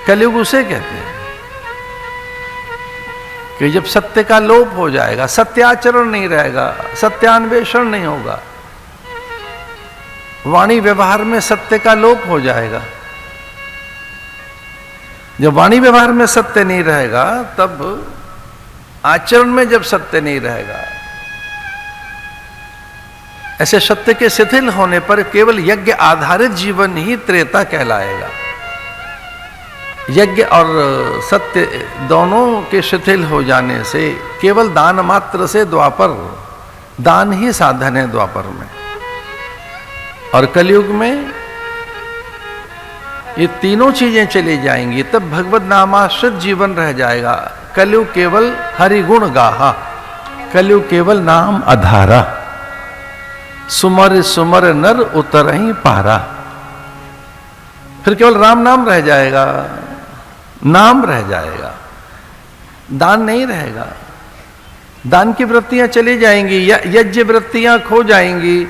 कलयुग उसे कहते हैं कि जब सत्य का लोप हो जाएगा, सत्याचरण नहीं रहेगा, सत्यान्वेषण नहीं होगा, वाणी व्यवहार में सत्य का लोप हो जाएगा। जब वाणी व्यवहार में सत्य नहीं रहेगा, तब आचरण में जब सत्य नहीं रहेगा, ऐसे सत्य के शिथिल होने पर केवल यज्ञ आधारित जीवन ही त्रेता कहलाएगा। यज्ञ और सत्य दोनों के शिथिल हो जाने से केवल दान मात्र से द्वापर, दान ही साधन है द्वापर में। और कलयुग में ये तीनों चीजें चली जाएंगी, तब भगवत नामाश्रित जीवन रह जाएगा। कलयुग केवल हरिगुण गाहा, कलयुग केवल नाम अधारा, सुमर सुमर नर उतरहि पारा। फिर केवल राम नाम रह जाएगा, नाम रह जाएगा, दान नहीं रहेगा। दान की वृत्तियां चली जाएंगी, यज्ञ वृत्तियां खो जाएंगी,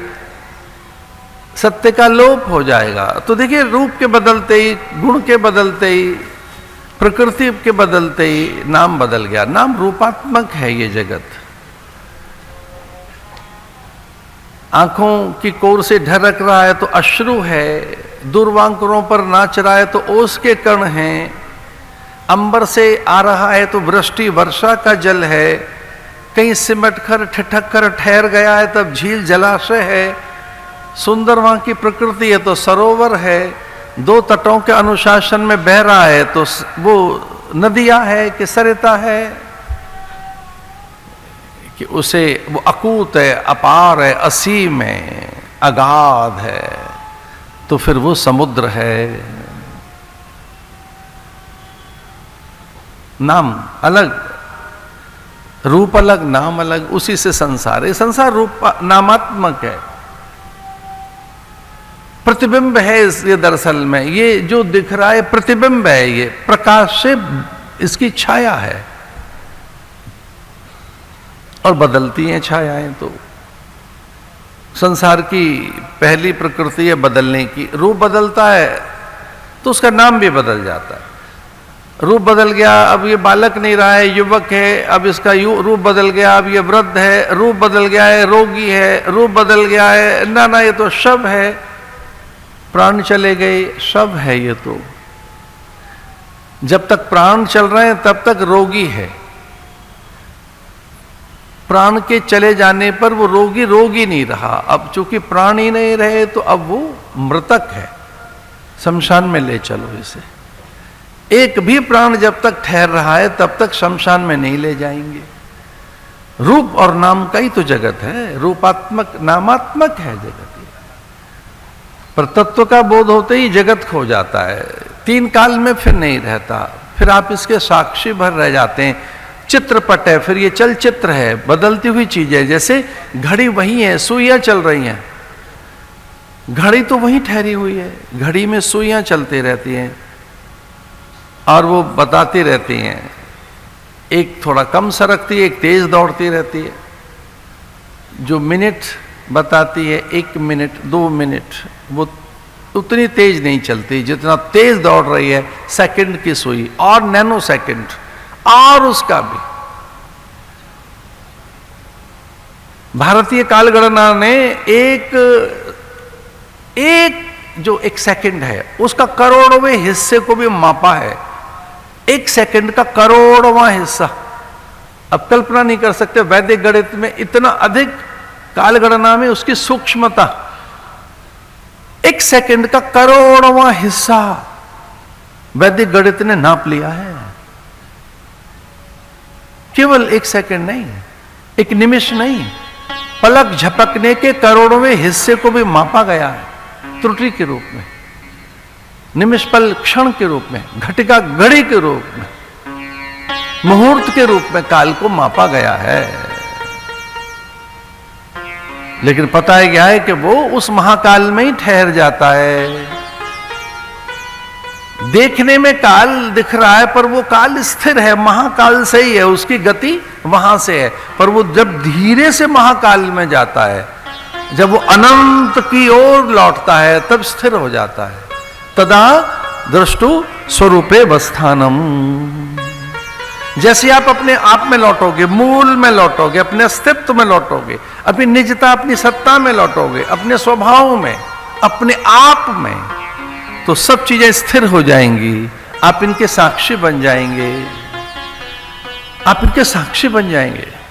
सत्य का लोप हो जाएगा। तो देखिए, रूप के बदलते ही, गुण के बदलते ही, प्रकृति के बदलते ही नाम बदल गया। नाम रूपात्मक है ये जगत। आंखों की कोर से ढरक रहा है तो अश्रु है, दुर्वांकुरों पर नाच रहा है तो ओस के कण हैं, अंबर से आ रहा है तो वृष्टि वर्षा का जल है, कहीं सिमट कर ठिठक कर ठहर गया है तब झील जलाशय है, सुंदर वहां की प्रकृति है तो सरोवर है, दो तटों के अनुशासन में बह रहा है तो वो नदियां है कि सरिता है, कि उसे वो अकूत है, अपार है, असीम है, अगाध है, तो फिर वो समुद्र है। नाम अलग, रूप अलग, नाम अलग, उसी से संसार है। संसार रूप नामात्मक है, प्रतिबिंब है। ये दरअसल में ये जो दिख रहा है प्रतिबिंब है, ये प्रकाश से इसकी छाया है, और बदलती हैं छायाएं। तो संसार की पहली प्रकृति है बदलने की। रूप बदलता है तो उसका नाम भी बदल जाता है। रूप बदल गया, अब ये बालक नहीं रहा है, युवक है, अब इसका रूप बदल गया, अब ये वृद्ध है, रूप बदल गया है, रोगी है, रूप बदल गया है, ना ये तो शव है, प्राण चले गए, शव है ये तो। जब तक प्राण चल रहे हैं तब तक रोगी है, प्राण के चले जाने पर वो रोगी नहीं रहा। अब चूंकि प्राण ही नहीं रहे तो अब वो मृतक है, शमशान में ले चलो इसे। एक भी प्राण जब तक ठहर रहा है तब तक शमशान में नहीं ले जाएंगे। रूप और नाम का ही तो जगत है, रूपात्मक नामात्मक है जगत। पर तत्व का बोध होते ही जगत खो जाता है, तीन काल में फिर नहीं रहता, फिर आप इसके साक्षी भर रह जाते हैं। चित्रपट है, फिर ये चलचित्र है, बदलती हुई चीज है। जैसे घड़ी वही है, सुइयां चल रही हैं, घड़ी तो वही ठहरी हुई है, घड़ी में सुइयां चलती रहती हैं और वो बताती रहती हैं, एक थोड़ा कम सरकती है, एक तेज दौड़ती रहती है। जो मिनट बताती है 1 मिनट 2 मिनट, वो उतनी तेज नहीं चलती जितना तेज दौड़ रही है सेकंड की सुई, और नैनो सेकंड, और उसका भी। भारतीय कालगणना ने एक जो 1 सेकंड है उसका करोड़वें हिस्से को भी मापा है। 1 सेकंड का करोड़वां हिस्सा, अब कल्पना नहीं कर सकते वैदिक गणित में इतना अधिक, कालगणना में उसकी सूक्ष्मता। 1 सेकंड का करोड़वां हिस्सा वैदिक गणित ने नाप लिया है। केवल 1 सेकंड नहीं, 1 निमिष नहीं, पलक झपकने के करोड़वें हिस्से को भी मापा गया है, त्रुटि के रूप में, निमिष पल क्षण के रूप में, घटिका घड़ी के रूप में, मुहूर्त के रूप में काल को मापा गया है। लेकिन पता है क्या है कि वो उस महाकाल में ही ठहर जाता है। देखने में काल दिख रहा है पर वो काल स्थिर है, महाकाल से ही है, उसकी गति वहां से है। पर वो जब धीरे से महाकाल में जाता है, जब वो अनंत की ओर लौटता है, तब स्थिर हो जाता है। तदा दृष्टु स्वरूपे वस्थानम। जैसे आप अपने आप में लौटोगे, मूल में लौटोगे, अपने अस्तित्व में लौटोगे, अपनी निजता, अपनी सत्ता में लौटोगे, अपने स्वभाव में, अपने आप में, तो सब चीजें स्थिर हो जाएंगी। आप इनके साक्षी बन जाएंगे, आप इनके साक्षी बन जाएंगे।